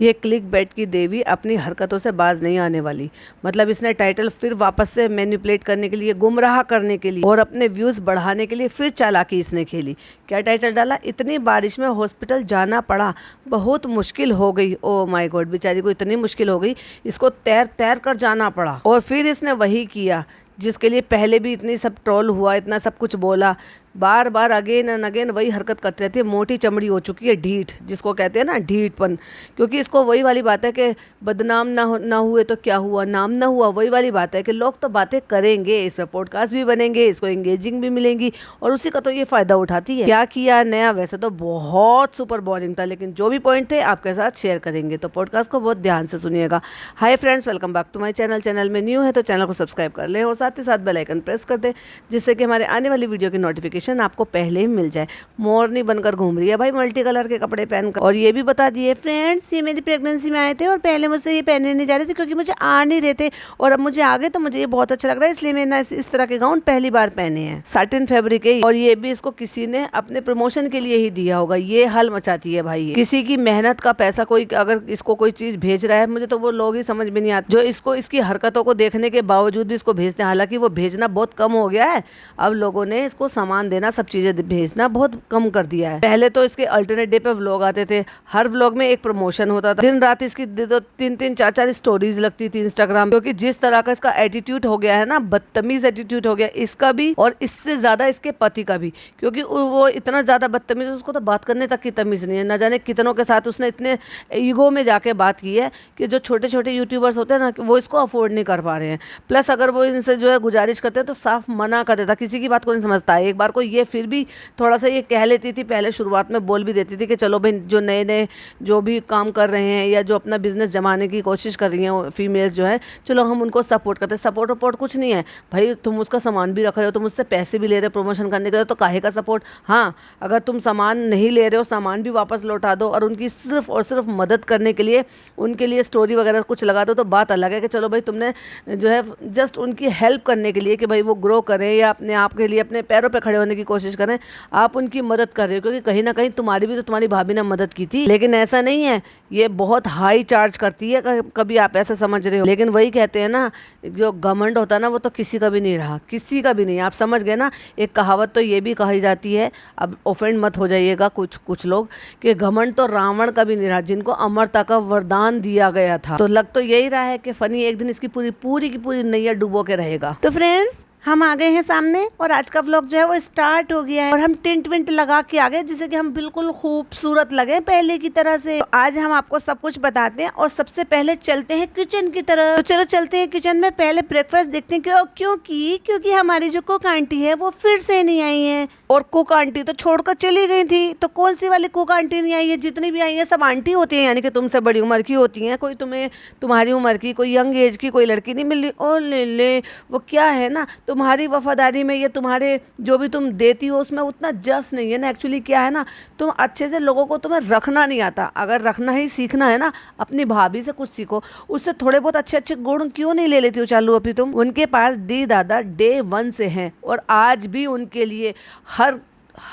ये click bait की देवी अपनी हरकतों से बाज नहीं आने वाली। मतलब इसने टाइटल फिर वापस से मैनिपुलेट करने के लिए, गुमराह करने के लिए और अपने व्यूज़ बढ़ाने के लिए फिर चालाकी इसने खेली। क्या टाइटल डाला? इतनी बारिश में हॉस्पिटल जाना पड़ा, बहुत मुश्किल हो गई। ओ माय गॉड, बेचारी को इतनी मुश्किल हो गई, इसको तैर तैर कर जाना पड़ा। और फिर इसने वही किया जिसके लिए पहले भी इतनी सब ट्रोल हुआ, इतना सब कुछ बोला, बार बार अगेन एंड अगेन वही हरकत करती रहती है। मोटी चमड़ी हो चुकी है, ढीठ जिसको कहते हैं ना, ढीठपन। क्योंकि इसको वही वाली बात है कि बदनाम ना हुए तो क्या हुआ, नाम ना हुआ। वही वाली बात है कि लोग तो बातें करेंगे, इस पर पॉडकास्ट भी बनेंगे, इसको एंगेजिंग भी मिलेंगी और उसी का तो ये फ़ायदा उठाती है। क्या किया नया? वैसे तो बहुत सुपर बोरिंग था, लेकिन जो भी पॉइंट थे आपके साथ शेयर करेंगे, तो पॉडकास्ट को बहुत ध्यान से सुनिएगा। Hi friends, welcome back to my channel. Channel में न्यू है तो चैनल को सब्सक्राइब कर लें और साथ ही साथ बेल आइकन प्रेस कर दें, जिससे कि हमारे आने वाली वीडियो की नोटिफिकेशन आपको पहले मिल जाए। मोरनी बनकर घूम रही है भाई, मल्टी कलर के कपड़े पहनकर। और ये भी बता दिए फ्रेंड्स, ये मेरी प्रेगनेंसी में आए थे और पहले मुझसे ये पहने नहीं जा रहे थे क्योंकि मुझे आ नहीं रहे थे, और अब मुझे आ गए तो मुझे ये बहुत अच्छा लग रहा है, इसलिए मैंने इस तरह के गाउन पहली बार पहने हैं। साटिन फैब्रिक है और ये भी इसको किसी ने अपने प्रमोशन के लिए ही दिया होगा। ये हल मचाती है भाई, किसी की मेहनत का पैसा कोई अगर इसको कोई चीज भेज रहा है, मुझे तो वो लोग ही समझ में नहीं आते जो इसको इसकी हरकतों को देखने के बावजूद भी इसको भेजते हैं। हालांकि वो भेजना बहुत कम हो गया है, अब लोगों ने इसको सामान देना, सब चीजें भेजना बहुत कम कर दिया है। पहले तो इसके अल्टरनेट डे पे व्लॉग आते थे, हर व्लॉग में एक प्रमोशन होता था, दिन रात इसकी 3-3 4-4 स्टोरीज लगती थी इंस्टाग्राम। क्योंकि जिस तरह का इसका एटीट्यूड हो गया है ना, बदतमीज एटीट्यूड हो गया इसका भी, और इससे ज्यादा इसके पति का भी। क्योंकि वो इतना ज्यादा बदतमीज है, उसको तो बात करने तक की तमीज नहीं है। न जाने कितनों के साथ उसने इतने ईगो में जाके बात की है कि जो छोटे छोटे यूट्यूबर्स होते हैं ना, वो इसको अफोर्ड नहीं कर पा रहे हैं। प्लस अगर वो इनसे जो है गुजारिश करते हैं तो साफ मना कर देता, किसी की बात को नहीं समझता है। एक बार को ये फिर भी थोड़ा सा ये कह लेती थी, पहले शुरुआत में बोल भी देती थी कि चलो भाई, जो नए नए जो भी काम कर रहे हैं या जो अपना बिजनेस जमाने की कोशिश कर रही हैं फीमेल्स जो है, चलो हम उनको सपोर्ट करते हैं। सपोर्ट वपोर्ट कुछ नहीं है भाई, तुम उसका सामान भी रख रहे हो, तुम उससे पैसे भी ले रहे हो प्रमोशन करने के लिए, तो काहे का सपोर्ट। हाँ, अगर तुम सामान नहीं ले रहे हो, सामान भी वापस लौटा दो और उनकी सिर्फ और सिर्फ मदद करने के लिए उनके लिए स्टोरी वगैरह कुछ लगा दो, तो बात अलग है कि चलो भाई तुमने जो है जस्ट उनकी हेल्प करने के लिए कि भाई वो ग्रो करें या अपने आप के लिए अपने पैरों पर खड़े होने की कोशिश करें, आप उनकी मदद कर रहे हो। क्योंकि कहीं ना कहीं तुम्हारी भी तो तुम्हारी भाभी ने मदद की थी, लेकिन ऐसा नहीं है, ये बहुत हाई चार्ज करती है, कभी आप ऐसा समझ रहे हो। लेकिन वही कहते हैं ना, जो घमंड होता है ना, वो तो किसी का भी नहीं रहा, किसी का भी नहीं। आप समझ गए ना। एक कहावत तो ये भी कही जाती है, अब ऑफेंड मत हो जाइएगा कुछ लोग, कि घमंड तो रावण का भी नहीं रहा, जिनको अमरता का वरदान दिया गया था। तो लग तो यही रहा है कि फनी एक दिन इसकी पूरी की पूरी नैया डुबो के रहेगा। तो फ्रेंड्स, हम आ गए हैं सामने और आज का व्लॉग जो है वो स्टार्ट हो गया है, और हम टिंट विंट लगा के आ गए जिससे कि हम बिल्कुल खूबसूरत लगे पहले की तरह से। तो आज हम आपको सब कुछ बताते हैं और सबसे पहले चलते हैं किचन की तरफ। तो चलो चलते हैं किचन में, पहले ब्रेकफास्ट देखते हैं। क्योंकि हमारी जो कुक आंटी है वो फिर से नहीं आई है, और कुक आंटी तो छोड़कर चली गई थी। तो कौन सी वाली कुक आंटी नहीं आई है? जितनी भी आई है सब आंटी होती है, यानी कि तुमसे बड़ी उम्र की होती हैं। कोई तुम्हारी उम्र की, कोई यंग एज की कोई लड़की नहीं मिल रही। ओ ले, वो क्या है ना, तुम्हारी वफादारी में, ये तुम्हारे जो भी तुम देती हो उसमें उतना जस नहीं है ना। एक्चुअली क्या है ना, तुम अच्छे से लोगों को, तुम्हें रखना नहीं आता। अगर रखना ही सीखना है ना, अपनी भाभी से कुछ सीखो, उससे थोड़े बहुत अच्छे अच्छे गुण क्यों नहीं ले लेती हो चालू अभी तुम। उनके पास दी दादा डे 1 से हैं और आज भी उनके लिए हर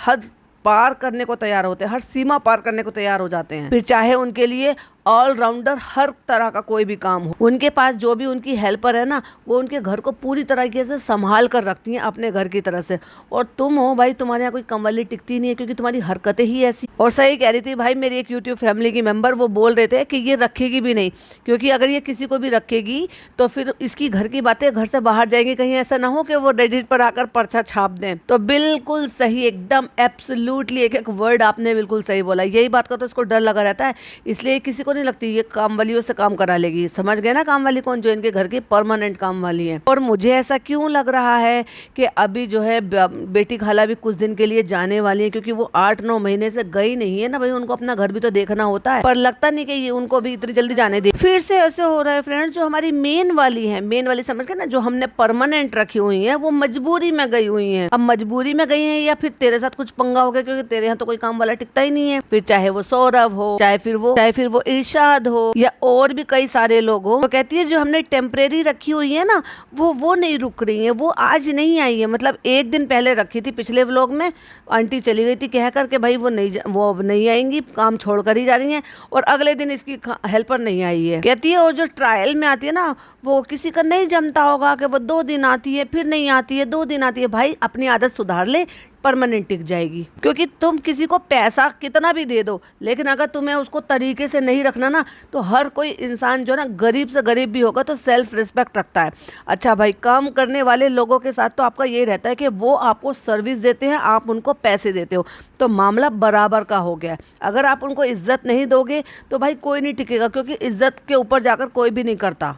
हद पार करने को तैयार होते हैं, हर सीमा पार करने को तैयार हो जाते हैं। फिर चाहे उनके लिए ऑलराउंडर हर तरह का कोई भी काम हो। उनके पास जो भी उनकी हेल्पर है ना, वो उनके घर को पूरी तरीके से संभाल कर रखती हैं अपने घर की तरह से। और तुम हो भाई, तुम्हारे यहाँ कोई कमवाली टिकती नहीं है, क्योंकि तुम्हारी हरकतें ही ऐसी। और सही कह रही थी भाई मेरी एक यूट्यूब फैमिली की मेंबर, वो बोल रहे थे कि ये रखेगी भी नहीं, क्योंकि अगर ये किसी को भी रखेगी तो फिर इसकी घर की बातें घर से बाहर जाएंगी। कहीं ऐसा ना हो कि वो रेडिट पर आकर पर्चा छाप दें। तो बिल्कुल सही, एकदम एब्सोल्युटली एक वर्ड आपने बिल्कुल सही बोला। यही बात का तो इसको डर लगा रहता है, इसलिए किसी को नहीं लगती ये काम वालियों से काम करा लेगी। समझ गए ना काम वाली कौन? जो इनके घर की परमानेंट काम वाली है। और मुझे ऐसा क्यों लग रहा है कि अभी जो है बेटी खाला भी कुछ दिन के लिए जाने वाली है, क्योंकि वो 8-9 महीने से गई नहीं है ना भाई, उनको अपना घर भी तो देखना होता है। पर लगता नहीं कि ये उनको भी इतनी जल्दी जाने दे। फिर से ऐसे हो रहा है फ्रेंड्स, जो हमारी मेन वाली है, मेन वाली समझ गए ना, जो हमने परमानेंट रखी हुई है, वो मजबूरी में गई हुई है। अब मजबूरी में गई है या फिर तेरे साथ कुछ पंगा हो गया, क्योंकि तेरे यहाँ तो कोई काम वाला टिकता ही नहीं है। फिर चाहे वो सौरभ हो, चाहे फिर वो निषाद हो या और भी कई सारे लोग हो, तो कहती है जो हमने टेम्परेरी रखी हुई है ना वो नहीं रुक रही है, वो आज नहीं आई है। मतलब एक दिन पहले रखी थी पिछले व्लॉग में, आंटी चली गई थी कह कर के भाई वो अब नहीं आएंगी, काम छोड़ कर ही जा रही हैं, और अगले दिन इसकी हेल्पर नहीं आई है। कहती है और जो ट्रायल में आती है ना वो किसी का नहीं जमता होगा कि वो 2 दिन आती है फिर नहीं आती है, 2 दिन आती है। भाई अपनी आदत सुधार ले, परमानेंट टिक जाएगी। क्योंकि तुम किसी को पैसा कितना भी दे दो, लेकिन अगर तुम्हें उसको तरीके से नहीं रखना ना, तो हर कोई इंसान जो है ना गरीब से गरीब भी होगा तो सेल्फ रिस्पेक्ट रखता है। अच्छा भाई, काम करने वाले लोगों के साथ तो आपका ये रहता है कि वो आपको सर्विस देते हैं, आप उनको पैसे देते हो, तो मामला बराबर का हो गया है। अगर आप उनको इज्जत नहीं दोगे तो भाई कोई नहीं टिकेगा, क्योंकि इज्जत के ऊपर जाकर कोई भी नहीं करता।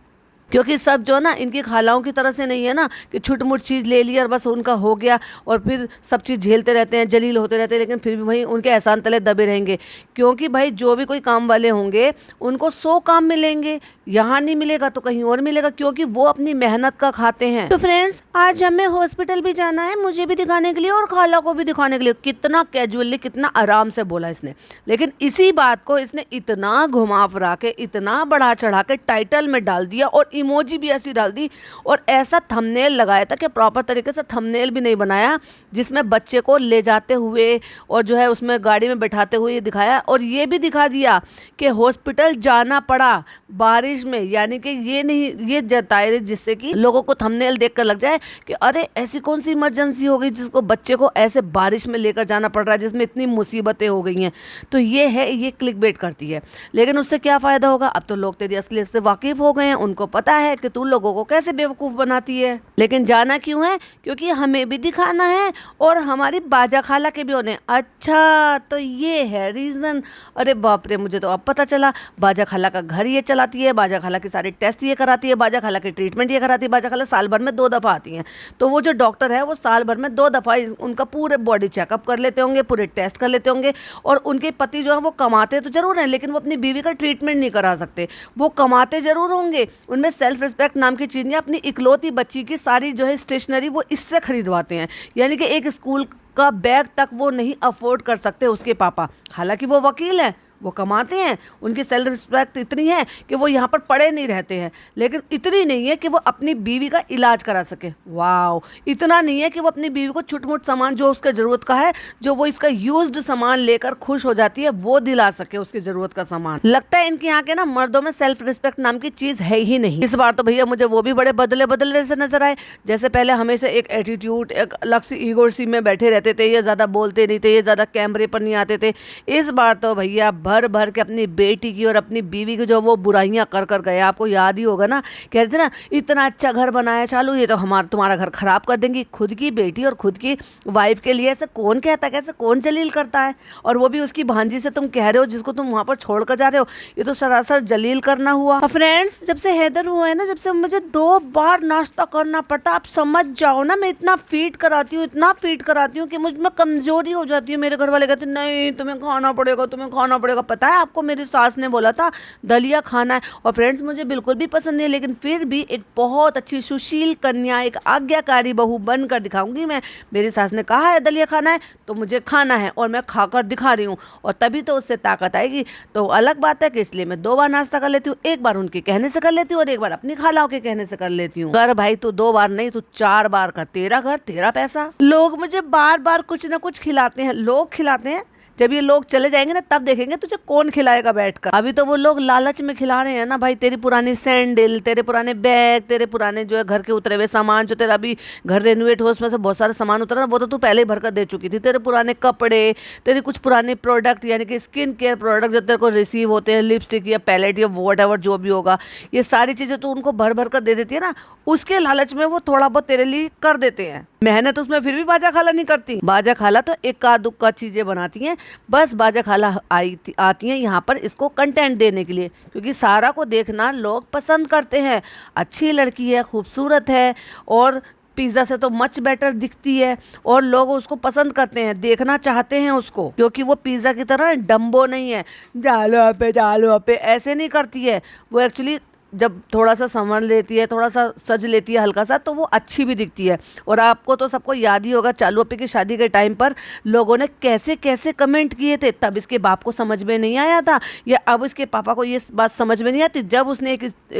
क्योंकि सब जो है ना इनकी खालाओं की तरह से नहीं है ना कि छुट मुट चीज़ ले ली और बस उनका हो गया और फिर सब चीज़ झेलते रहते हैं, जलील होते रहते हैं, लेकिन फिर भी वहीं उनके एहसान तले दबे रहेंगे। क्योंकि भाई जो भी कोई काम वाले होंगे उनको 100 काम मिलेंगे, यहाँ नहीं मिलेगा तो कहीं और मिलेगा, क्योंकि वो अपनी मेहनत का खाते हैं। तो फ्रेंड्स, आज हमें हॉस्पिटल भी जाना है, मुझे भी दिखाने के लिए और खाला को भी दिखाने के लिए। कितना कैजुअली, कितना आराम से बोला इसने, लेकिन इसी बात को इसने इतना घुमा फिरा के, इतना बढ़ा चढ़ा के टाइटल में डाल दिया और इमोजी भी ऐसी डाल दी और ऐसा थंबनेल लगाया था कि प्रॉपर तरीके से थंबनेल भी नहीं बनाया, जिसमें बच्चे को ले जाते हुए और जो है उसमें गाड़ी में बैठाते हुए ये दिखाया, और ये भी दिखा दिया कि हॉस्पिटल जाना पड़ा बारिश में। यानी कि ये नहीं, ये जताए जिससे कि लोगों को थंबनेल देखकर लग जाए कि अरे ऐसी कौन सी इमरजेंसी हो गई जिसको बच्चे को ऐसे बारिश में लेकर जाना पड़ रहा है, जिसमें इतनी मुसीबतें हो गई हैं। तो ये है, ये क्लिकबेट करती है, लेकिन उससे क्या फ़ायदा होगा? अब तो लोग तेरी असलियत से वाकिफ़ हो गए हैं, उनको पता है कि तू लोगों को कैसे बेवकूफ़ बनाती है। लेकिन जाना क्यों है? क्योंकि हमें भी दिखाना है और हमारी बाजा खाला के भी होने। अच्छा, तो ये है रीज़न। अरे बाप रे, मुझे तो अब पता चला। बाजा खाला का घर ये चलाती है, बाजा खाला के सारे टेस्ट ये कराती है, बाजा खाला के ट्रीटमेंट ये कराती है। बाजा खाला साल भर में 2 दफ़ा आती हैं, तो वो जो डॉक्टर है वो साल भर में 2 दफ़ा उनका पूरे बॉडी चेकअप कर लेते होंगे, पूरे टेस्ट कर लेते होंगे। और उनके पति जो है वो कमाते तो जरूर हैं, लेकिन वो अपनी बीवी का ट्रीटमेंट नहीं करा सकते। वो कमाते जरूर होंगे, उनमें सेल्फ रिस्पेक्ट नाम की चीज़ नहीं। अपनी इकलौती बच्ची की सारी जो है स्टेशनरी वो इससे खरीदवाते हैं। यानी कि एक स्कूल का बैग तक वो नहीं अफोर्ड कर सकते उसके पापा। हालांकि वो वकील हैं, वो कमाते हैं, उनकी सेल्फ रिस्पेक्ट इतनी है कि वो यहाँ पर पड़े नहीं रहते हैं, लेकिन इतनी नहीं है कि वो अपनी बीवी का इलाज करा सके। वाओ, इतना नहीं है कि वो अपनी बीवी को छुटमुट सामान जो उसके ज़रूरत का है, जो वो इसका यूज्ड सामान लेकर खुश हो जाती है, वो दिला सके उसकी ज़रूरत का सामान। लगता है इनके यहाँ के ना मर्दों में सेल्फ रिस्पेक्ट नाम की चीज़ है ही नहीं। इस बार तो भैया मुझे वो भी बड़े बदले बदले से नजर आए। जैसे पहले हमेशा एक एटीट्यूड, एक अलग सी ईगो सी में बैठे रहते थे, ये ज़्यादा बोलते नहीं थे, ये ज़्यादा कैमरे पर नहीं आते थे। इस बार तो भैया भर भर के अपनी बेटी की और अपनी बीवी की जो वो बुराइयां कर कर गए। आपको याद ही होगा ना, कहते थे ना इतना अच्छा घर बनाया चालू, ये तो तुम्हारा घर खराब कर देंगी। खुद की बेटी और खुद की वाइफ के लिए ऐसे कौन कहता है, कैसे कौन जलील करता है? और वो भी उसकी भांजी से तुम कह रहे हो, जिसको तुम वहां पर छोड़ कर जा रहे हो। ये तो सरासर जलील करना हुआ। फ्रेंड्स, जब से हैदर हुआ है ना, जब से मुझे 2 बार नाश्ता करना पड़ता। आप समझ जाओ ना, मैं इतना फीड कराती हूँ, इतना फीड कराती हूँ कि मुझ में कमजोरी हो जाती है। मेरे घर वाले कहते नहीं, तुम्हें खाना पड़ेगा, तुम्हें खाना पड़ेगा। पता है आपको, मेरी सास ने बोला था दलिया खाना है, और फ्रेंड्स मुझे बिल्कुल भी पसंद नहीं, लेकिन फिर भी एक बहुत अच्छी सुशील कन्या, एक आज्ञाकारी बहू बनकर दिखाऊंगी मैं। मेरी सास ने कहा है दलिया खाना है तो मुझे खाना है, और मैं खाकर दिखा रही हूँ, और तभी तो उससे ताकत आएगी। तो अलग बात है कि इसलिए मैं 2 बार नाश्ता कर लेती हूँ। एक बार उनके कहने से कर लेती हूँ और एक बार अपनी खालाओं के कहने से कर लेती हूँ। कर भाई, तू 2 बार नहीं, तू 4 बार का। तेरा घर तेरा पैसा। लोग मुझे बार बार कुछ ना कुछ खिलाते हैं, लोग खिलाते हैं। जब ये लोग चले जाएंगे ना, तब देखेंगे तुझे कौन खिलाएगा बैठकर। अभी तो वो लोग लालच में खिला रहे हैं ना भाई। तेरी पुरानी सैंडल, तेरे पुराने बैग, तेरे पुराने जो है घर के उतरे हुए सामान, जो तेरा अभी घर रेनोवेट हो उसमें से बहुत सारा सामान उतरा ना, वो तो तू पहले ही भरकर दे चुकी थी। तेरे पुराने कपड़े, तेरे कुछ पुराने प्रोडक्ट, यानी कि स्किन केयर प्रोडक्ट जो तेरे को रिसीव होते हैं, लिपस्टिक या पैलेट या वॉट एवर जो भी होगा, ये सारी चीज़ें तू उनको भर भर कर दे देती है ना। उसके लालच में वो थोड़ा बहुत तेरे लिए कर देते हैं। मेहनत उसमें फिर भी बाजा खाला नहीं करती। बाजा खाला तो इक्का दुक्का चीज़ें बनाती हैं। बस बाजा खाला आती हैं यहाँ पर इसको कंटेंट देने के लिए, क्योंकि सारा को देखना लोग पसंद करते हैं। अच्छी लड़की है, खूबसूरत है, और पिज़्ज़ा से तो मच बेटर दिखती है, और लोग उसको पसंद करते हैं, देखना चाहते हैं उसको, क्योंकि वो पिज़्ज़ा की तरह डम्बो नहीं है, जालो पे ऐसे नहीं करती है। वो एक्चुअली जब थोड़ा सा संवर लेती है, थोड़ा सा सज लेती है हल्का सा, तो वो अच्छी भी दिखती है। और आपको तो सबको याद ही होगा चालू अपी की शादी के टाइम पर लोगों ने कैसे कैसे कमेंट किए थे। तब इसके बाप को समझ में नहीं आया था, या अब इसके पापा को ये बात समझ में नहीं आती।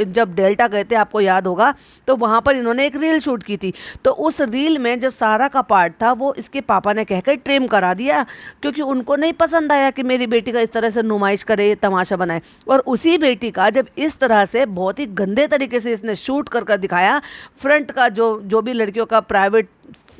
जब डेल्टा गए थे, आपको याद होगा, तो वहाँ पर इन्होंने एक रील शूट की थी। तो उस रील में जो सारा का पार्ट था वो इसके पापा ने कहकर ट्रिम करा दिया, क्योंकि उनको नहीं पसंद आया कि मेरी बेटी का इस तरह से नुमाइश करे, तमाशा बनाए। और उसी बेटी का जब इस तरह से बहुत ही गंदे तरीके से इसने शूट कर दिखाया, फ्रंट का जो भी लड़कियों का प्राइवेट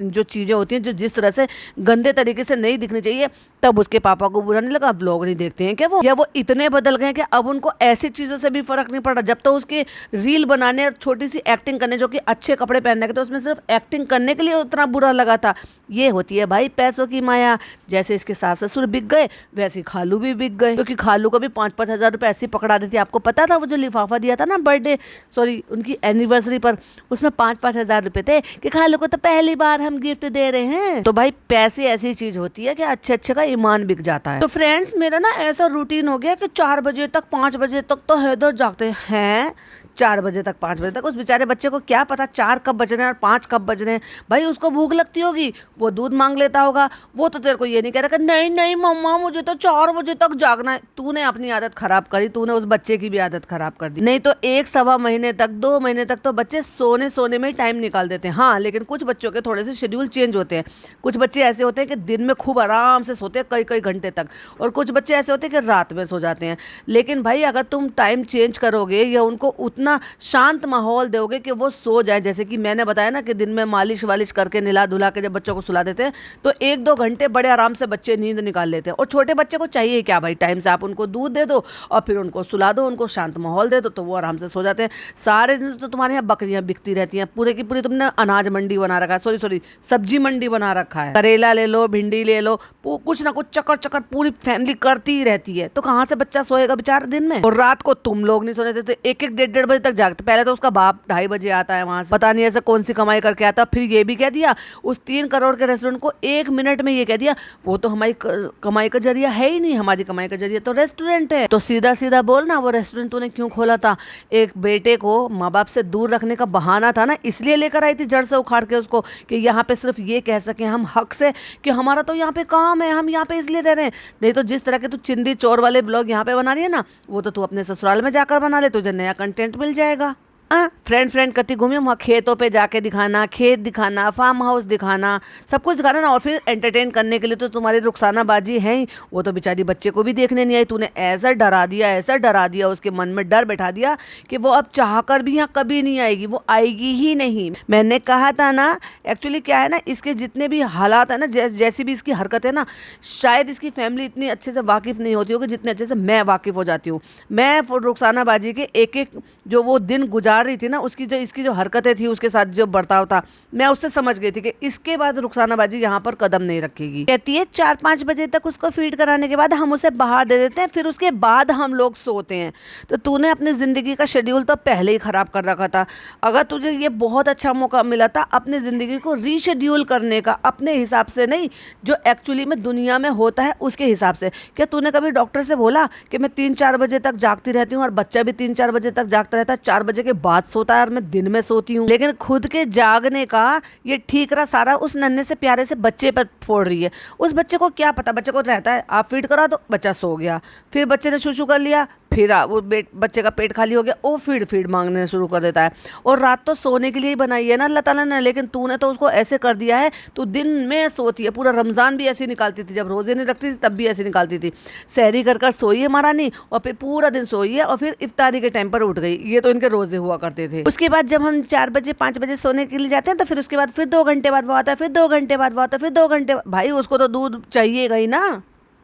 जो चीज़ें होती हैं, जो जिस तरह से गंदे तरीके से नहीं दिखनी चाहिए, तब उसके पापा को बुरा नहीं लगा। व्लॉग नहीं देखते हैं क्या वो, या वो इतने बदल गए कि अब उनको ऐसी चीज़ों से भी फर्क नहीं पड़ रहा। जब तो उसके रील बनाने और छोटी सी एक्टिंग करने, जो कि अच्छे कपड़े पहनने के, तो उसमें सिर्फ एक्टिंग करने के लिए उतना बुरा लगा था। ये होती है भाई पैसों की माया। जैसे इसके सास ससुर बिक गए, वैसे खालू भी बिक गए, क्योंकि खालू को भी 5-5 हज़ार रुपये ऐसी पकड़ा देती। आपको पता था वो जो लिफाफा दिया था ना उनकी एनिवर्सरी पर, उसमें 5-5 हज़ार रुपये थे कि खालू को तो पहली बार हम गिफ्ट दे रहे हैं। तो भाई पैसे ऐसी चीज होती है कि अच्छे अच्छे का ईमान बिक जाता है। तो फ्रेंड्स, मेरा ना ऐसा रूटीन हो गया कि 4 बजे तक 5 बजे तक तो हैदर जागते हैं। 4 बजे तक 5 बजे तक उस बेचारे बच्चे को क्या पता 4 कब बज रहे हैं और 5 कब बज रहे हैं। भाई उसको भूख लगती होगी, वो दूध मांग लेता होगा। वो तो तेरे को ये नहीं कह रहा कि नहीं नहीं मम्मा मुझे तो 4 बजे तक जागना है। तूने अपनी आदत खराब करी, तूने उस बच्चे की भी आदत खराब कर दी। नहीं तो 1-1.25 महीने तक, 2 महीने तक तो बच्चे सोने में टाइम निकाल देते हैं। हाँ, लेकिन कुछ बच्चों के थोड़े से शेड्यूल चेंज होते हैं। कुछ बच्चे ऐसे होते हैं कि दिन में खूब आराम से सोते हैं कई कई घंटे तक, और कुछ बच्चे ऐसे होते हैं कि रात में सो जाते हैं। लेकिन भाई अगर तुम टाइम चेंज करोगे या उनको उतना शांत माहौल दोगे कि वो सो जाए, जैसे कि मैंने बताया ना कि दिन में मालिश वालिश करके निला धुला के जब बच्चों को सुला देते हैं, तो 1-2 घंटे बड़े आराम से बच्चे नींद निकाल लेते हैं। और छोटे बच्चे को चाहिए क्या भाई, टाइम से आप उनको दूध दे दो और फिर उनको सुला दो, उनको शांत माहौल दे दो, तो वो आराम से सो जाते हैं। सारे दिन तो तुम्हारे यहाँ बकरियां बिकती रहती हैं, पूरे की पूरी तुमने अनाज मंडी बना रखा है, सॉरी सब्जी मंडी बना रखा है। करेला ले लो, भिंडी ले लो, कुछ ना कुछ चक्कर चक्कर पूरी फैमिली करती ही रहती है। तो कहाँ से बच्चा सोएगा बेचारा दिन में। और रात को तुम लोग नहीं सोने देते, 1-1 डेढ़ बजे तक जागते। पहले तो उसका बाप 2:30 बजे आता है वहां से, पता नहीं ऐसे कौन सी कमाई करके आता। फिर ये भी कह दिया उस 3 करोड़ के रेस्टोरेंट को 1 मिनट में ये कह दिया वो तो हमारी कमाई का जरिया है ही नहीं, हमारी कमाई का जरिया तो रेस्टोरेंट है। तो सीधा सीधा बोल ना, वो रेस्टोरेंट तूने क्यों खोला था? एक बेटे को माँ बाप से दूर रखने का बहाना था ना, इसलिए लेकर आई थी जड़ से उखाड़ के उसको, कि यहाँ पे सिर्फ ये कह सके हम हक से कि हमारा तो यहाँ पे काम है, हम यहाँ पे इसलिए रह रहे हैं। नहीं तो जिस तरह के तू चिंदी चोर वाले ब्लॉग यहाँ पे बना रही है ना, वो तो तू अपने ससुराल में जाकर बना ले, तुझे नया कंटेंट मिल जाएगा। फ्रेंड करती घूमी, वहाँ खेतों पे जाके दिखाना, खेत दिखाना, फार्म हाउस दिखाना, सब कुछ दिखाना ना। और फिर एंटरटेन करने के लिए तो तुम्हारी रुखसाना बाजी है ही, वो तो बेचारी बच्चे को भी देखने नहीं आई। तूने ऐसा डरा दिया उसके मन में डर बैठा दिया कि वो अब चाहकर भी यहाँ कभी नहीं आएगी, वो आएगी ही नहीं। मैंने कहा था ना, एक्चुअली क्या है ना, इसके जितने भी हालात है ना, जैसी भी इसकी हरकत है ना, शायद इसकी फैमिली इतनी अच्छे से वाकिफ़ नहीं होती होगी जितने अच्छे से मैं वाकिफ़ हो जाती हूँ। मैं रुखसाना बाजी के एक जो वो दिन गुजार रही थी ना, इसकी जो हरकतें थी, उसके साथ जो बर्ताव था, मैं उससे समझ गई थी कि इसके बाद रुखसाना बाजी यहाँ पर कदम नहीं रखेगी। कहती है 4-5 बजे तक उसको फीड कराने के बाद हम उसे बाहर दे देते हैं, फिर उसके बाद हम लोग सोते हैं। तो तूने अपनी ज़िंदगी का शेड्यूल तो पहले ही ख़राब कर रखा था। अगर तुझे ये बहुत अच्छा मौका मिला था अपनी ज़िंदगी को रीशेड्यूल करने का, अपने हिसाब से नहीं, जो एक्चुअली में दुनिया में होता है उसके हिसाब से। क्या तूने कभी डॉक्टर से बोला कि मैं 3-4 बजे तक जागती रहती हूँ और बच्चा भी 3-4 बजे तक जागता रहता है, 4 बजे के बाद सोता है और मैं दिन में सोती हूँ? लेकिन खुद के जागने का ये ठीक रहा सारा उस नन्हे से प्यारे से बच्चे पर फोड़ रही है। उस बच्चे को क्या पता, बच्चे को रहता है आप फीड करा दो, बच्चा सो गया, फिर बच्चे ने शूशू कर लिया, फिर वो बच्चे का पेट खाली हो गया, वो फीड मांगने शुरू कर देता है। और रात तो सोने के लिए ही बनाई है ना अल्लाह ताला ने, लेकिन तूने तो उसको ऐसे कर दिया है, तू दिन में सोती है। पूरा रमज़ान भी ऐसे निकालती थी, जब रोज़े नहीं रखती थी तब भी ऐसे निकालती थी। सहरी कर सोई है महारानी, और फिर पूरा दिन सोई है, और फिर इफ्तारी के टाइम पर उठ गई। ये तो इनके रोज़े हुआ करते थे। उसके बाद जब हम 4 बजे 5 बजे सोने के लिए जाते हैं, तो फिर उसके बाद फिर 2 घंटे बाद वो आता है, फिर 2 घंटे बाद वो आता है, फिर 2 घंटे। भाई उसको तो दूध चाहिएगा ही ना।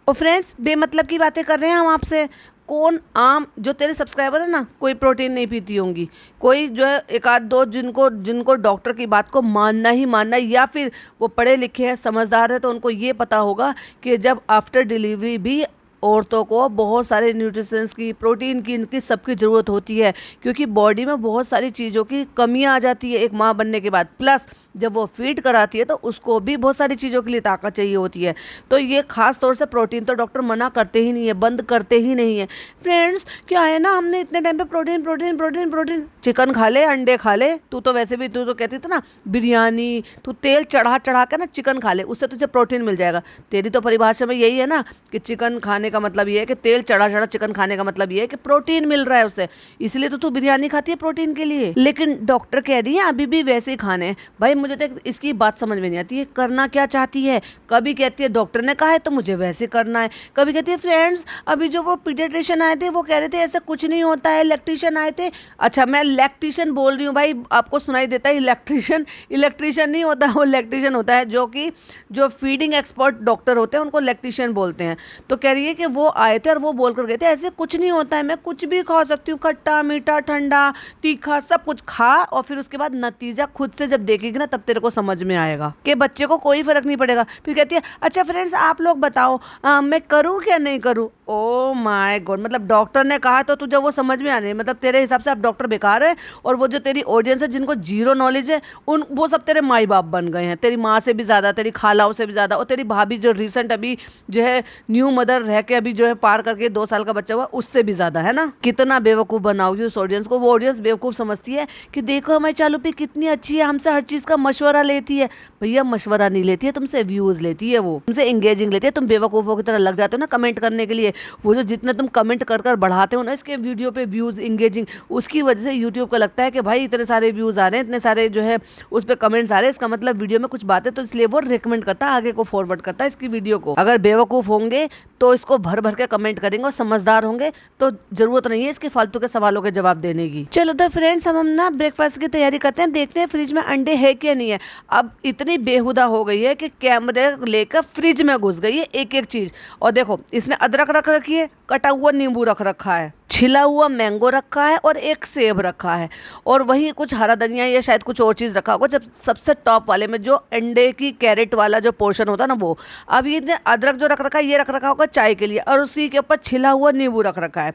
और फ्रेंड्स, बेमतलब की बातें कर रहे हैं हम आपसे। कौन आम जो तेरे सब्सक्राइबर है ना, कोई प्रोटीन नहीं पीती होंगी, कोई जो है 1-2 जिनको डॉक्टर की बात को मानना ही मानना, या फिर वो पढ़े लिखे हैं, समझदार है, तो उनको ये पता होगा कि जब आफ्टर डिलीवरी भी औरतों को बहुत सारे न्यूट्रिशंस की, प्रोटीन की, इनकी सबकी ज़रूरत होती है, क्योंकि बॉडी में बहुत सारी चीज़ों की कमियां आ जाती है एक माँ बनने के बाद। प्लस जब वो फीड कराती है तो उसको भी बहुत सारी चीज़ों के लिए ताकत चाहिए होती है। तो ये खास तौर से प्रोटीन तो डॉक्टर मना करते ही नहीं है, बंद करते ही नहीं है। फ्रेंड्स क्या है ना, हमने इतने टाइम पे protein protein protein protein, chicken खा ले, अंडे खा ले, तू तो वैसे भी तू तो कहती थी ना बिरयानी, तू तेल चढ़ा चढ़ा के ना चिकन खा ले, उससे तुझे प्रोटीन मिल जाएगा। तेरी तो परिभाषा में यही है ना कि चिकन खाने का मतलब ये है कि तेल चढ़ा चढ़ा चिकन खाने का मतलब ये है कि प्रोटीन मिल रहा है उससे, इसलिए तो तू बिरयानी खाती है प्रोटीन के लिए। लेकिन डॉक्टर कह रही है अभी भी वैसे ही खाने हैं। भाई मुझे तो इसकी बात समझ में नहीं आती है, करना क्या चाहती है। कभी कहती है डॉक्टर ने कहा है तो मुझे वैसे करना है, कभी कहती है फ्रेंड्स अभी जो वो पीडियाट्रिशियन आए थे वो कह रहे थे ऐसा कुछ नहीं होता है, इलेक्ट्रिशियन आए थे। अच्छा मैं इलेक्ट्रिशियन बोल रही हूँ भाई, आपको सुनाई देता है इलेक्ट्रिशियन, इलेक्ट्रिशियन नहीं होता, वो इलेक्ट्रिशियन होता है जो फीडिंग एक्सपर्ट डॉक्टर होते हैं उनको इलेक्ट्रिशियन बोलते हैं। तो कह रही है कि वो आए थे और वो बोल कर गए थे ऐसे कुछ नहीं होता है, मैं कुछ भी खा सकती हूँ, खट्टा मीठा ठंडा तीखा सब कुछ खा, और फिर उसके बाद नतीजा खुद से जब देखेगी ना तब तेरे को समझ में आएगा कि बच्चे को कोई फर्क नहीं पड़ेगा। फिर कहती है अच्छा फ्रेंड्स आप लोग बताओ मैं करूँ क्या नहीं करूँ। ओ माय गॉड, मतलब डॉक्टर ने कहा तो तुझे वो समझ में आ रही है, मतलब तेरे हिसाब से अब डॉक्टर बेकार है, और वो जो तेरी ऑडियंस है जिनको जीरो नॉलेज है उन वो सब तेरे माई बाप बन गए हैं, तेरी माँ से भी ज़्यादा, तेरी खालाओं से भी ज़्यादा, और तेरी भाभी जो रिसेंट अभी जो है न्यू मदर रह के अभी जो है पार करके 2 साल का बच्चा हुआ उससे भी ज़्यादा है ना। कितना बेवकूफ़ बनाओगी उस ऑडियंस को, वो ऑडियंस बेवकूफ़ समझती है कि देखो हमारी चालूपी कितनी अच्छी है, हमसे हर चीज़ का मशवरा लेती है। भैया मशवरा नहीं लेती है, तुमसे व्यूज़ लेती है, वो तुमसे एंगेजिंग लेती है। तुम बेवकूफ़ों की तरह लग जाते हो ना कमेंट करने के लिए, वो जो जितने तुम कमेंट कर कर बढ़ाते हो ना इसके वीडियो पे व्यूज़ एंगेजिंग, उसकी वजह से यूट्यूब को लगता है कि भाई इतने सारे व्यूज़ आ रहे हैं, इतने सारे जो है उस पर कमेंट्स आ रहे हैं, इसका मतलब वीडियो में कुछ बात है, तो इसलिए वो रिकमेंड करता है, आगे को फॉरवर्ड करता है इसकी वीडियो को। अगर बेवकूफ़ होंगे तो इसको भर भर के कमेंट करेंगे, और समझदार होंगे तो जरूरत नहीं है इसके फालतू के सवालों के जवाब देने की। चलो तो फ्रेंड्स हम ना ब्रेकफास्ट की तैयारी करते हैं, देखते हैं फ्रिज में अंडे है क्या नहीं है। अब इतनी बेहुदा हो गई है कि कैमरे लेकर फ्रिज में घुस गई है एक एक चीज। और देखो इसने अदरक रख रखी है, कटा हुआ नींबू रख रखा है, छिला हुआ मैंगो रखा है और एक सेब रखा है, और वही कुछ हरा धनिया या शायद कुछ और चीज़ रखा होगा। जब सबसे टॉप वाले में जो अंडे की कैरेट वाला जो पोर्शन होता है ना वो, अब ये अदरक जो रख रखा है ये रख रखा होगा चाय के लिए, और उसी के ऊपर छिला हुआ नींबू रख रखा है,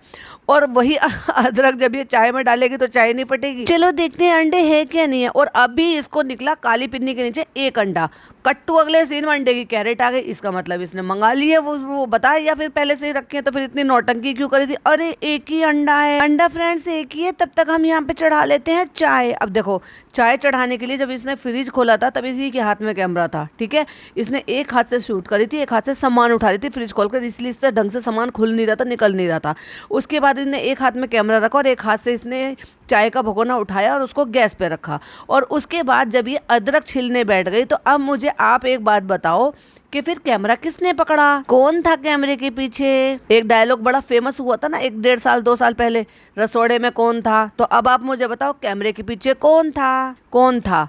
और वही अदरक जब ये चाय में डालेगी तो चाय नहीं फटेगी। चलो देखते हैं अंडे है क्या नहीं है। और अभी इसको निकला काली पिन्नी के नीचे एक अंडा, कट्टू अगले सीन में अंडे की कैरेट आ गई, इसका मतलब इसने मंगा लिए वो बताए, या फिर पहले से ही रखे हैं, तो फिर इतनी नौटंकी क्यों करी थी। अरे एक ही अंडा है, अंडा फ्रेंड्स एक ही है, तब तक हम यहाँ पे चढ़ा लेते हैं चाय। अब देखो चाय चढ़ाने के लिए जब इसने फ्रिज खोला था तब इसी के हाथ में कैमरा था, ठीक है, इसने एक हाथ से शूट करी थी, एक हाथ से सामान उठा रही थी फ्रिज खोलकर, इसलिए इससे ढंग से सामान खुल नहीं रहा था, निकल नहीं रहा था। उसके बाद इसने एक हाथ में कैमरा रखा और एक हाथ से इसने चाय का भगोना उठाया और उसको गैस पे रखा, और उसके बाद जब ये अदरक छिलने बैठ गई तो अब मुझे आप एक बात बताओ कि फिर कैमरा किसने पकड़ा, कौन था कैमरे के पीछे। एक डायलॉग बड़ा फेमस हुआ था ना 1-1.5 साल 2 साल पहले, रसोड़े में कौन था। तो अब आप मुझे बताओ कैमरे के पीछे कौन था, कौन था,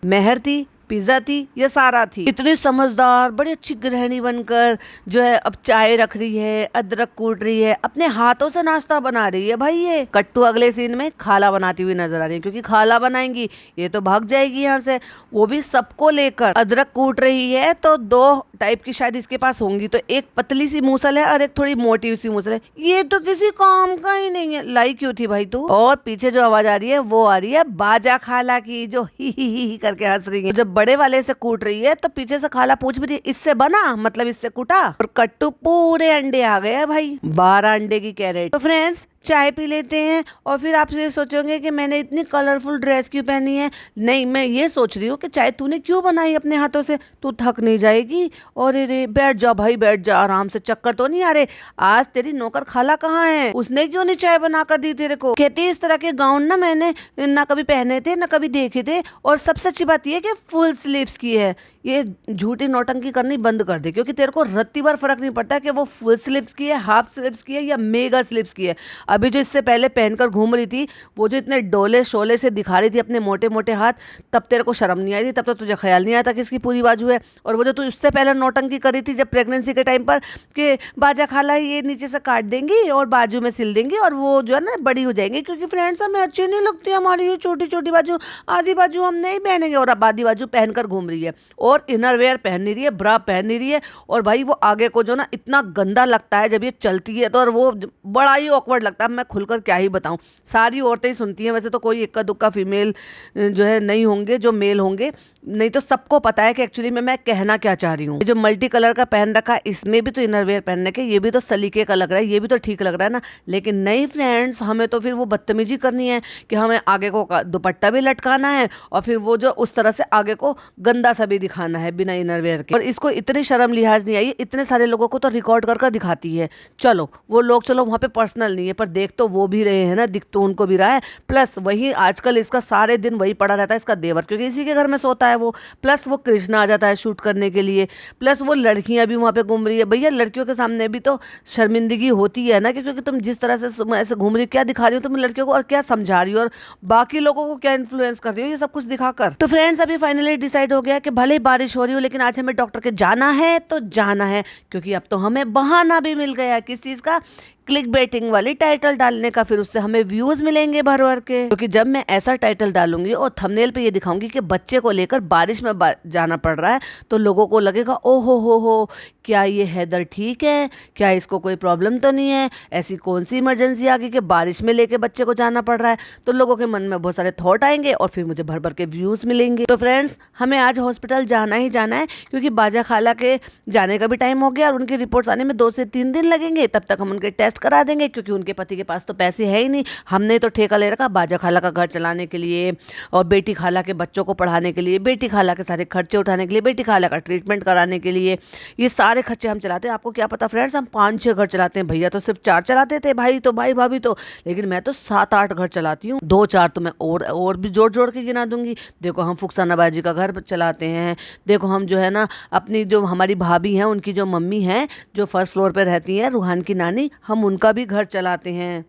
मेहर थी, पिज्जा थी या सारा थी। इतनी समझदार बड़ी अच्छी गृहिणी बनकर जो है अब चाय रख रही है, अदरक कूट रही है, अपने हाथों से नाश्ता बना रही है। भाई ये कट्टू अगले सीन में खाला बनाती हुई नजर आ रही है, क्योंकि खाला बनाएंगी ये तो भाग जाएगी यहाँ से, वो भी सबको लेकर अदरक कूट रही है। तो 2 टाइप की शायद इसके पास होंगी, तो एक पतली सी मूसल है और एक थोड़ी मोटी सी मूसल है। ये तो किसी काम का ही नहीं है, लाई क्यों थी भाई तू। और पीछे जो आवाज आ रही है वो आ रही है बाजा खाला की, जो ही करके हंस रही है। जब बड़े वाले से कूट रही है तो पीछे से खाला पूछ भी रही है इससे बना, मतलब इससे कूटा, और कट्टू पूरे अंडे आ गए हैं भाई, 12 अंडे की कैरेट। तो फ्रेंड्स चाय पी लेते हैं, और फिर आप ये सोचोगे कि मैंने इतनी कलरफुल ड्रेस क्यों पहनी है। नहीं, मैं ये सोच रही हूँ कि चाय तूने क्यों बनाई अपने हाथों से, तू थक नहीं जाएगी। और रे बैठ जा भाई, बैठ जा आराम से, चक्कर तो नहीं आ रहे। आज तेरी नौकर खाला कहाँ है, उसने क्यों नहीं चाय बना कर दी तेरे को। कहती इस तरह के गाउन ना मैंने ना कभी पहने थे ना कभी देखे थे, और सबसे अच्छी बात यह कि फुल स्लीव्स की है। ये झूठी नौटंकी करनी बंद कर दे, क्योंकि तेरे को रत्ती भर फर्क नहीं पड़ता कि वो फुल स्लीव्स की है, हाफ स्लीव्स की है या मेगा स्लीव्स की है। अभी जो इससे पहले पहनकर घूम रही थी, वो जो इतने डोले शोले से दिखा रही थी अपने मोटे मोटे हाथ, तब तेरे को शर्म नहीं आई थी, तब तो तुझे ख्याल नहीं आया था कि इसकी पूरी बाजू है। और वो जो तू इससे पहले नौटंकी करी थी जब प्रेगनेंसी के टाइम पर, कि बाजा खाला ये नीचे से काट देंगी और बाजू में सिल देंगी और वो जो है ना बड़ी हो जाएंगी, क्योंकि फ्रेंड्स हमें अच्छी नहीं लगती हमारी ये छोटी छोटी बाजू, आधी बाजू हम नहीं पहनेंगे। और अब आधी बाजू पहनकर घूम रही है, और इनर वेयर पहन नहीं रही है, ब्रा पहन नहीं रही है। और भाई वो आगे को जो ना इतना गंदा लगता है जब ये चलती है तो, और वो बड़ा ही ऑकवर्ड लगता है। मैं खुलकर क्या ही बताऊं, सारी औरतें ही सुनती हैं, वैसे तो कोई इक्का दुक्का फीमेल जो है नहीं होंगे जो मेल होंगे, नहीं तो सबको पता है कि एक्चुअली में मैं कहना क्या चाह रही हूँ। जो मल्टी कलर का पहन रखा है, इसमें भी तो इनरवेयर पहनने के, ये भी तो सलीके का लग रहा है, ये भी तो ठीक लग रहा है ना। लेकिन नहीं फ्रेंड्स, हमें तो फिर वो बदतमीजी करनी है कि हमें आगे को दुपट्टा भी लटकाना है और फिर वो जो उस तरह से आगे को गंदा सा भी दिखाना है बिना इनरवेयर के। और इसको इतनी शर्म लिहाज नहीं आई, इतने सारे लोगों को तो रिकॉर्ड कर दिखाती है। चलो वो लोग, चलो वहाँ पे पर्सनल नहीं है, पर देख तो वो भी रहे हैं ना, दिख तो उनको भी रहा है। प्लस वही आजकल इसका सारे दिन वही पड़ा रहता है इसका देवर, क्योंकि इसी के घर में सोता है वो। प्लस वो कृष्णा आ जाता है शूट करने के लिए, प्लस वो लड़कियां भी वहाँ पे घूम रही है। भैया लड़कियों के सामने भी तो शर्मिंदगी होती है ना, क्योंकि तुम जिस तरह से ऐसे घूम रही हो, क्या दिखा रही हो तुम लड़कियों को और क्या समझा रही हो और बाकी लोगों को क्या इन्फ्लुएंस कर रही हो, ये सब कुछ दिखाकर। तो फ्रेंड्स अभी फाइनली डिसाइड हो गया कि भले ही बारिश हो रही हो लेकिन आज हमें डॉक्टर के जाना है तो जाना है, क्योंकि अब तो हमें बहाना भी मिल गया किस चीज का, क्लिक बेटिंग वाली टाइटल डालने का। फिर उससे हमें व्यूज मिलेंगे भर भर के, क्योंकि जब मैं ऐसा टाइटल डालूंगी और थंबनेल पे ये दिखाऊंगी कि बच्चे को लेकर बारिश में जाना पड़ रहा है, तो लोगों को लगेगा ओहो हो, क्या ये हैदर ठीक है, क्या इसको कोई प्रॉब्लम तो नहीं है, ऐसी कौन सी इमरजेंसी आ गई कि बारिश में लेके बच्चे को जाना पड़ रहा है। तो लोगों के मन में बहुत सारे थॉट आएंगे और फिर मुझे भर भर के व्यूज मिलेंगे। तो फ्रेंड्स हमें आज हॉस्पिटल जाना ही जाना है, क्योंकि बाजा खाला के जाने का भी टाइम हो गया और उनकी रिपोर्ट्स आने में 2 से 3 दिन लगेंगे। तब तक हम उनके टेस्ट करा देंगे, क्योंकि उनके पति के पास तो पैसे है ही नहीं। हमने तो ठेका ले रखा बाजा खाला का घर चलाने के लिए और बेटी खाला के बच्चों को पढ़ाने के लिए, बेटी खाला के सारे खर्चे उठाने के लिए, बेटी खाला का ट्रीटमेंट कराने के लिए। ये सारे खर्चे हम चलाते हैं। आपको क्या पता फ्रेंड्स, हम 5-6 घर चलाते हैं। भैया तो सिर्फ 4 चलाते थे, भाई तो भाई भाभी तो, लेकिन मैं तो 7-8 घर चलाती हूँ। 2-4 तो मैं और भी जोड़ जोड़ के गिना दूंगी। देखो हम फुकसाना बाजी का घर चलाते हैं, देखो हम जो है ना अपनी जो हमारी भाभी हैं उनकी जो मम्मी हैं जो फर्स्ट फ्लोर पे रहती हैं, रूहान की नानी, हम उनका भी घर चलाते हैं।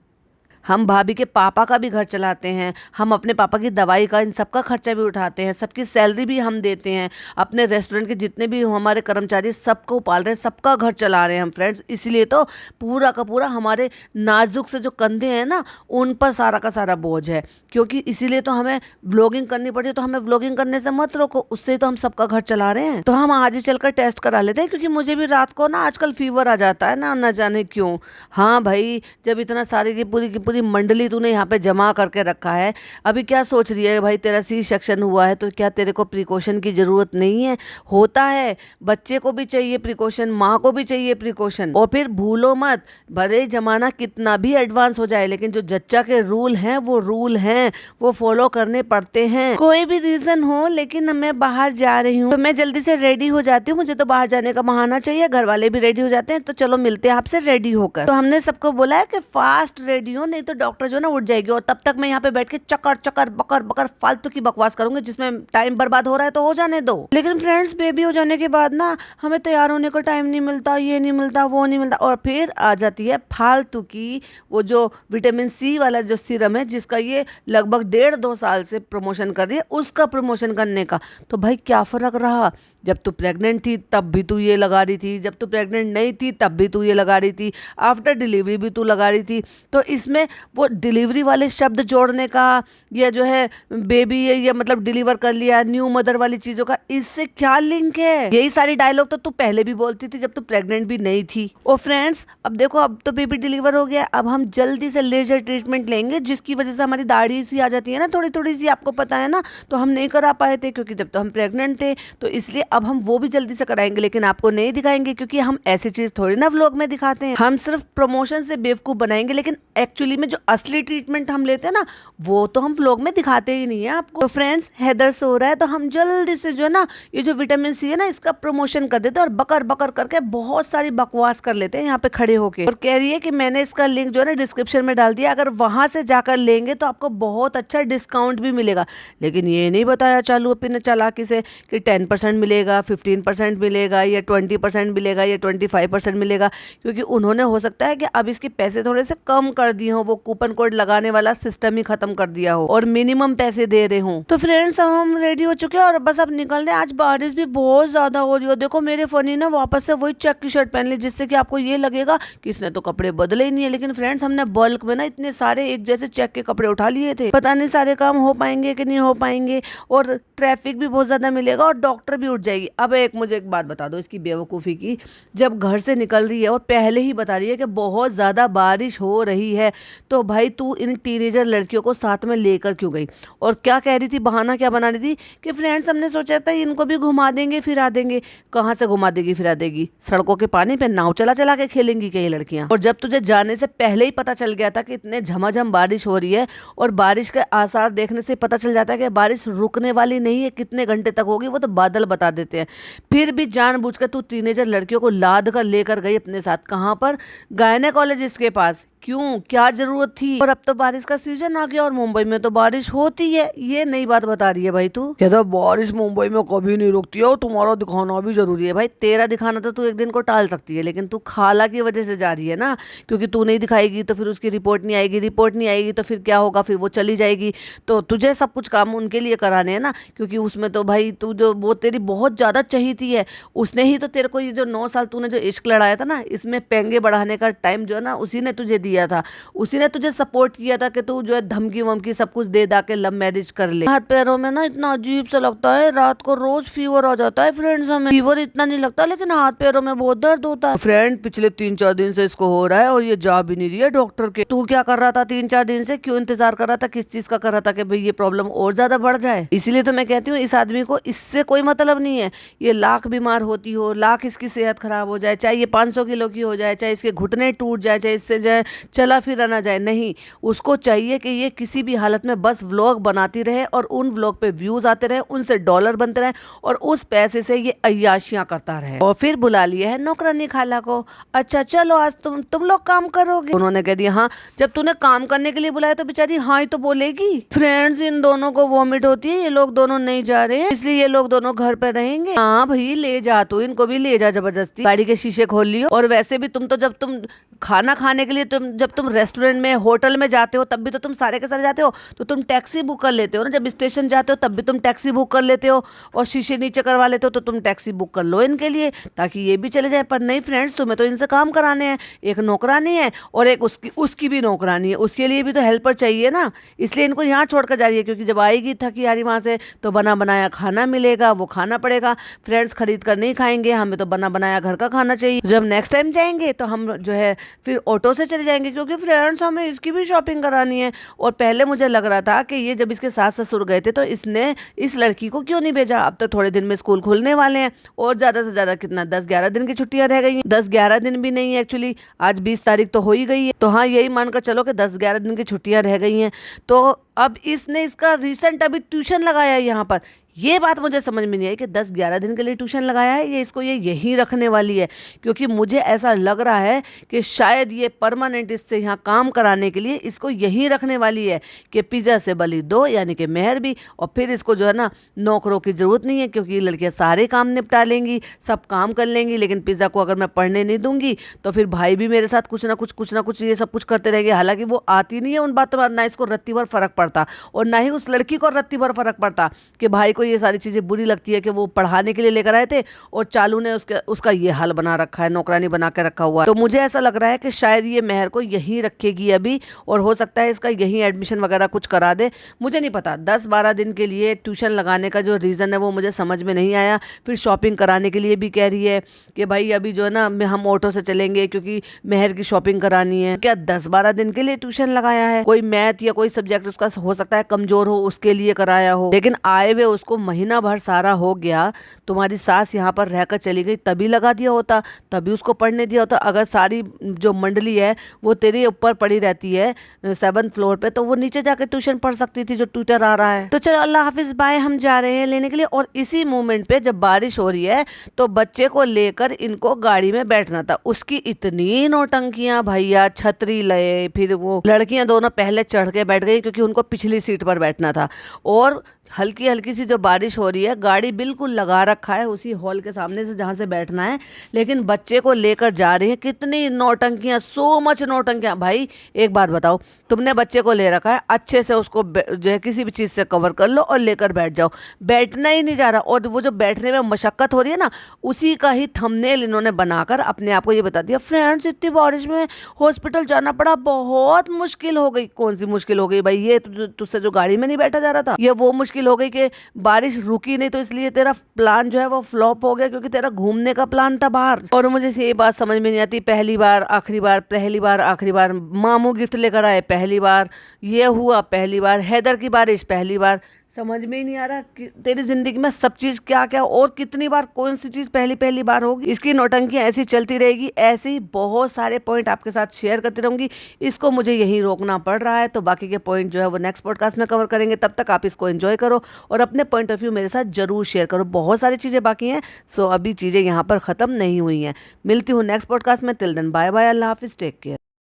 हम भाभी के पापा का भी घर चलाते हैं, हम अपने पापा की दवाई का इन सब का खर्चा भी उठाते हैं, सबकी सैलरी भी हम देते हैं, अपने रेस्टोरेंट के जितने भी हमारे कर्मचारी सबको पाल रहे हैं, सबका घर चला रहे हैं हम फ्रेंड्स। इसलिए तो पूरा का पूरा हमारे नाजुक से जो कंधे हैं ना उन पर सारा का सारा बोझ है, क्योंकि इसीलिए तो हमें व्लॉगिंग करनी पड़ती है। तो हमें व्लॉगिंग करने से मत रोको, उससे तो हम सबका घर चला रहे हैं। तो हम आज ही चलकर टेस्ट करा लेते हैं, क्योंकि मुझे भी रात को ना आजकल फीवर आ जाता है ना, न जाने क्यों। हाँ भाई, जब इतना सारी की पूरी मंडली तूने यहाँ पे जमा करके रखा है, अभी क्या सोच रही है भाई, तेरा सी सेक्शन हुआ है तो क्या तेरे को प्रिकॉशन की जरूरत नहीं है? होता है, बच्चे को भी चाहिए प्रिकॉशन, माँ को भी चाहिए प्रिकॉशन। और फिर भूलो मत, भले जमाना कितना भी एडवांस हो जाए, लेकिन जो जच्चा के रूल हैं वो रूल हैं, वो फॉलो करने पड़ते हैं। कोई भी रीजन हो, लेकिन मैं बाहर जा रही हूँ तो मैं जल्दी से रेडी हो जाती हूँ, मुझे तो बाहर जाने का बहाना चाहिए। घर वाले भी रेडी हो जाते हैं, तो चलो मिलते हैं आपसे रेडी होकर। तो हमने सबको बोला है कि फास्ट रेडी हो, नहीं तो डॉक्टर जो ना उठ जाएगी। और तब तक मैं यहाँ पे बैठ के चकर चकर बकर बकर फालतू की बकवास करूंगी, जिसमें टाइम बर्बाद हो रहा है तो हो जाने दो। लेकिन फ्रेंड्स बेबी हो जाने के बाद ना हमें तैयार होने को टाइम नहीं मिलता, ये नहीं मिलता, वो नहीं मिलता। और फिर आ जाती है फालतू की वो जो विटामिन सी वाला जो सीरम है, जिसका ये लगभग 1.5-2 साल से प्रमोशन कर रही है, उसका प्रमोशन करने का। तो भाई क्या फर्क रहा, जब तू प्रेग्नेंट थी तब भी तू ये लगा रही थी, जब तू प्रेग्नेंट नहीं थी तब भी तू ये लगा रही थी, आफ्टर डिलीवरी भी तू लगा रही थी। तो इसमें वो डिलीवरी वाले शब्द जोड़ने का, या जो है बेबी या मतलब डिलीवर कर लिया, न्यू मदर वाली चीज़ों का, इससे क्या लिंक है? यही सारी डायलॉग तो तू पहले भी बोलती थी जब तू प्रेग्नेंट भी नहीं थी। और फ्रेंड्स अब देखो, अब तो बेबी डिलीवर हो गया, अब हम जल्दी से लेजर ट्रीटमेंट लेंगे, जिसकी वजह से हमारी दाढ़ी सी आ जाती है ना थोड़ी थोड़ी सी, आपको पता है ना। तो हम नहीं करा पाए थे क्योंकि जब तो हम प्रेग्नेंट थे, तो इसलिए अब हम वो भी जल्दी से कराएंगे, लेकिन आपको नहीं दिखाएंगे, क्योंकि हम ऐसी चीज थोड़ी ना व्लॉग में दिखाते हैं। हम सिर्फ प्रमोशन से बेवकूफ बनाएंगे, लेकिन एक्चुअली में जो असली ट्रीटमेंट हम लेते हैं ना, वो तो हम व्लॉग में दिखाते ही नहीं है आपको। तो फ्रेंड्स हैदर सो रहा है, तो हम जल्दी से जो ना ये जो विटामिन सी है ना, इसका प्रमोशन कर देते हैं और बकर बकर करके बहुत सारी बकवास कर लेते हैं यहाँ पे खड़े होके। और कह रही है कि मैंने इसका लिंक जो है ना डिस्क्रिप्शन में डाल दिया, अगर वहां से जाकर लेंगे तो आपको बहुत अच्छा डिस्काउंट भी मिलेगा। लेकिन ये नहीं बताया चालू अपने चालाकी से कि 10% मिलेगा, 15% मिलेगा, या 20% मिलेगा, या 25% मिलेगा, क्योंकि उन्होंने हो सकता है कि अब इसके पैसे थोड़े से कम कर दिए हो, वो कूपन कोड लगाने वाला सिस्टम ही खत्म कर दिया हो और मिनिमम पैसे दे रहे हो। तो फ्रेंड्स अब हम रेडी हो चुके हैं और बस अब निकल रहे हैं। आज बारिश भी बहुत ज्यादा हो रही है। देखो मेरे फनी ने वापस से वही चेक की शर्ट पहन ली, जिससे कि आपको ये लगेगा कि इसने तो कपड़े बदले ही नहीं है। लेकिन फ्रेंड्स हमने बल्क में ना इतने सारे एक जैसे चेक के कपड़े उठा लिए थे, पता नहीं सारे काम हो पाएंगे कि नहीं हो पाएंगे। और ट्रैफिक भी बहुत ज्यादा मिलेगा और डॉक्टर भी उठ जाएगी। अब मुझे एक बात बता दो इसकी बेवकूफ़ी की, जब घर से निकल रही है और पहले ही बता रही है कि बहुत ज़्यादा बारिश हो रही है, तो भाई तू इन टीनेजर लड़कियों को साथ में लेकर क्यों गई? और क्या कह रही थी, बहाना क्या बना रही थी कि फ्रेंड्स हमने सोचा था इनको भी घुमा देंगे फिरा देंगे। कहाँ से घुमा देगी फिरा देगी? सड़कों के पानी पे नाव चला चला के खेलेंगी कई लड़कियां। और जब तुझे जाने से पहले ही पता चल गया था कि इतने झमाझम बारिश हो रही है, और बारिश के आसार देखने से पता चल जाता है कि बारिश रुकने वाली नहीं है, कितने घंटे तक होगी वो तो बादल बता देते हैं, फिर भी जानबूझकर तू टीनेजर लड़कियों को लाद कर लेकर गई अपने साथ। कहाँ पर? गायनेकोलॉजिस्ट के पास। क्यों, क्या जरूरत थी? और अब तो बारिश का सीजन आ गया और मुंबई में तो बारिश होती है, ये नई बात बता रही है भाई तू। कहता बारिश मुंबई में कभी नहीं रुकती है और तुम्हारा दिखाना भी जरूरी है। भाई तेरा दिखाना तो तू एक दिन को टाल सकती है, लेकिन तू खाला की वजह से जा रही है ना, क्योंकि तू नहीं दिखाएगी तो फिर उसकी रिपोर्ट नहीं आएगी, रिपोर्ट नहीं आएगी तो फिर क्या होगा, फिर वो चली जाएगी। तो तुझे सब कुछ काम उनके लिए कराने हैं ना, क्योंकि उसमें तो भाई तू जो वो तेरी बहुत ज्यादा चहीती है, उसने ही तो तेरे को ये जो 9 साल तूने जो इश्क लड़ाया था ना, इसमें पेंगे बढ़ाने का टाइम जो है ना उसी ने तुझे दिया था, उसी ने तुझे सपोर्ट किया था कि तू जो है धमकी वमकी सब कुछ दे दा के लव मैरिज कर ले। हाथ पैरों में ना इतना अजीब सा लगता है, रात को रोज फीवर आ जाता है फ्रेंड्स, हमें फीवर इतना नहीं लगता लेकिन हाथ पैरों में बहुत दर्द होता है। फ्रेंड पिछले 3-4 दिन से इसको हो रहा है और ये जा भी नहीं रही है डॉक्टर के। तू क्या कर रहा था 3-4 दिन से? क्यों इंतजार कर रहा था? किस चीज का कर रहा था कि भाई ये प्रॉब्लम और ज्यादा बढ़ जाए? इसीलिए तो मैं कहती हूँ इस आदमी को इससे कोई मतलब नहीं है, ये लाख बीमार होती हो, लाख इसकी सेहत खराब हो जाए, चाहे ये 500 किलो की हो जाए, चाहे इसके घुटने टूट जाए, चाहे इससे जो है चला फिरा ना जाए, नहीं, उसको चाहिए कि ये किसी भी हालत में बस व्लॉग बनाती रहे और उन व्लॉग पे व्यूज आते रहे, उनसे डॉलर बनते रहे और उस पैसे से ये अय्याशियां करता रहे। और फिर बुला लिया है नौकरानी खाला को, अच्छा चलो आज तुम लोग काम करोगे। उन्होंने कह दिया हाँ, जब तूने काम करने के लिए बुलाया तो बेचारी हाँ ही तो बोलेगी। फ्रेंड्स इन दोनों को वॉमिट होती है, ये लोग दोनों नहीं जा रहे हैं इसलिए ये लोग दोनों घर पे रहेंगे। हाँ भाई ले जा, तू इनको भी ले जा जबरदस्ती, गाड़ी के शीशे खोल लियो। और वैसे भी तुम तो जब तुम खाना खाने के लिए जब तुम रेस्टोरेंट में होटल में जाते हो तब भी तो तुम सारे के सारे जाते हो, तो तुम टैक्सी बुक कर लेते हो ना। जब स्टेशन जाते हो तब भी तुम टैक्सी बुक कर लेते हो और शीशे नीचे करवा लेते हो, तो तुम टैक्सी बुक कर लो इनके लिए ताकि ये भी चले जाए। पर नहीं फ्रेंड्स, तुम्हें तो इनसे काम कराने हैं, एक नौकरानी है और एक उसकी भी नौकरानी है, उसके लिए भी तो हेल्पर चाहिए ना, इसलिए इनको यहाँ छोड़कर जा रही है। क्योंकि जब आएगी थकी हारी वहाँ से तो बना बनाया खाना मिलेगा, वो खाना पड़ेगा। फ्रेंड्स खरीद कर नहीं खाएंगे, हमें तो बना बनाया घर का खाना चाहिए। जब नेक्स्ट टाइम जाएंगे तो हम जो है फिर ऑटो से चले जाएंगे, क्योंकि फ्रेंड्स हमें इसकी भी शॉपिंग करानी है। और पहले मुझे लग रहा था कि ये जब इसके सास ससुर गए थे तो इसने इस लड़की को क्यों नहीं भेजा। अब तो थोड़े दिन में स्कूल खुलने वाले हैं और ज्यादा से ज्यादा कितना 10-11 दिन की छुट्टियां रह गई हैं। 10-11 दिन भी नहीं है एक्चुअली, आज 20 तारीख तो हो ही गई है, तो हाँ यही मानकर चलो कि 10-11 दिन की छुट्टियां रह गई हैं। तो अब इसने इसका रिसेंट अभी ट्यूशन लगाया है यहाँ पर। ये बात मुझे समझ में नहीं आई कि 10-11 दिन के लिए ट्यूशन लगाया है, ये इसको ये यहीं रखने वाली है। क्योंकि मुझे ऐसा लग रहा है कि शायद ये परमानेंट इससे यहाँ काम कराने के लिए इसको यहीं रखने वाली है कि पिज़्ज़ा से बली दो, यानी कि मेहर भी। और फिर इसको जो है ना नौकरों की ज़रूरत नहीं है, क्योंकि लड़कियाँ सारे काम निपटा लेंगी, सब काम कर लेंगी। लेकिन पिज़्ज़ा को अगर मैं पढ़ने नहीं दूंगी तो फिर भाई भी मेरे साथ कुछ ना कुछ ये सब कुछ करते रहेंगे। हालांकि वो आती नहीं है उन बातों पर, ना इसको रत्ती भर फर्क पड़ता और ना ही उस लड़की को रत्ती भर फर्क पड़ता कि भाई को ये सारी चीजें बुरी लगती है कि वो पढ़ाने के लिए लेकर आए थे और चालू ने उसका ये हाल बना रखा है, नौकरानी बना के रखा हुआ है। तो मुझे ऐसा लग रहा है कि शायद ये मेहर को यहीं रखेगी अभी, और हो सकता है इसका यहीं एडमिशन वगैरह कुछ करा दे। मुझे नहीं पता, 10-12 दिन के लिए ट्यूशन लगाने का जो रीज़न है वो मुझे समझ में नहीं आया। फिर शॉपिंग कराने के लिए भी कह रही है कि भाई अभी जो है ना हम ऑटो से चलेंगे क्योंकि मेहर की शॉपिंग करानी है। क्या 10-12 दिन के लिए ट्यूशन लगाया है? कोई मैथ या कोई सब्जेक्ट उसका हो सकता है कमजोर हो, उसके लिए कराया हो। लेकिन आए हुए उसको महीना भर सारा हो गया, तुम्हारी सास यहाँ पर रहकर चली गई तभी लगा दिया होता, तभी उसको पढ़ने दिया होता। अगर सारी जो मंडली है वो तेरे ऊपर पड़ी रहती है 7th फ्लोर पे, तो वो नीचे जाकर ट्यूशन पढ़ सकती थी जो ट्यूटर आ रहा है। तो चलो अल्लाह हाफिज, बाय, हम जा रहे हैं लेने के लिए। और इसी मोमेंट पे जब बारिश हो रही है तो बच्चे को लेकर इनको गाड़ी में बैठना था। उसकी इतनी नौटंकियां, भैया छतरी ले, फिर वो लड़कियां दोनों पहले चढ़ के बैठ गई क्योंकि उनको पिछली सीट पर बैठना था। और हल्की हल्की सी जो बारिश हो रही है, गाड़ी बिल्कुल लगा रखा है उसी हॉल के सामने से जहाँ से बैठना है, लेकिन बच्चे को लेकर जा रही है। कितनी नौटंकियाँ, सो मच नौटंकियाँ। भाई एक बात बताओ, तुमने बच्चे को ले रखा है, अच्छे से उसको जो है किसी भी चीज़ से कवर कर लो और लेकर बैठ जाओ। बैठना ही नहीं जा रहा, और वो जो बैठने में मशक्क़त हो रही है ना, उसी का ही थंबनेल इन्होंने बनाकर अपने आप को ये बता दिया, फ्रेंड्स इतनी बारिश में हॉस्पिटल जाना पड़ा, बहुत मुश्किल हो गई। कौन सी मुश्किल हो गई भाई? ये तुझसे जो गाड़ी में नहीं बैठा जा रहा था, ये वो मुश्किल मुश्किल हो गई कि बारिश रुकी नहीं, तो इसलिए तेरा प्लान जो है वो फ्लॉप हो गया, क्योंकि तेरा घूमने का प्लान था बाहर। और मुझे ये बात समझ में नहीं आती, पहली बार आखिरी बार, पहली बार आखिरी बार, मामू गिफ्ट लेकर आए पहली बार, ये हुआ पहली बार, हैदर की बारिश पहली बार। समझ में ही नहीं आ रहा कि तेरी जिंदगी में सब चीज क्या क्या और कितनी बार कौन सी चीज पहली पहली बार होगी। इसकी नौटंकी ऐसी चलती रहेगी, ऐसे ही बहुत सारे पॉइंट आपके साथ शेयर करती रहूंगी। इसको मुझे यही रोकना पड़ रहा है, तो बाकी के पॉइंट जो है वो नेक्स्ट पॉडकास्ट में कवर करेंगे। तब तक आप इसको एंजॉय करो और अपने पॉइंट ऑफ व्यू मेरे साथ जरूर शेयर करो। बहुत सारी चीजें बाकी हैं, सो अभी चीजें यहाँ पर खत्म नहीं हुई हैं। मिलती हूँ नेक्स्ट पॉडकास्ट में। टिल देन बाय बाय, अल्लाह हाफिज, टेक केयर।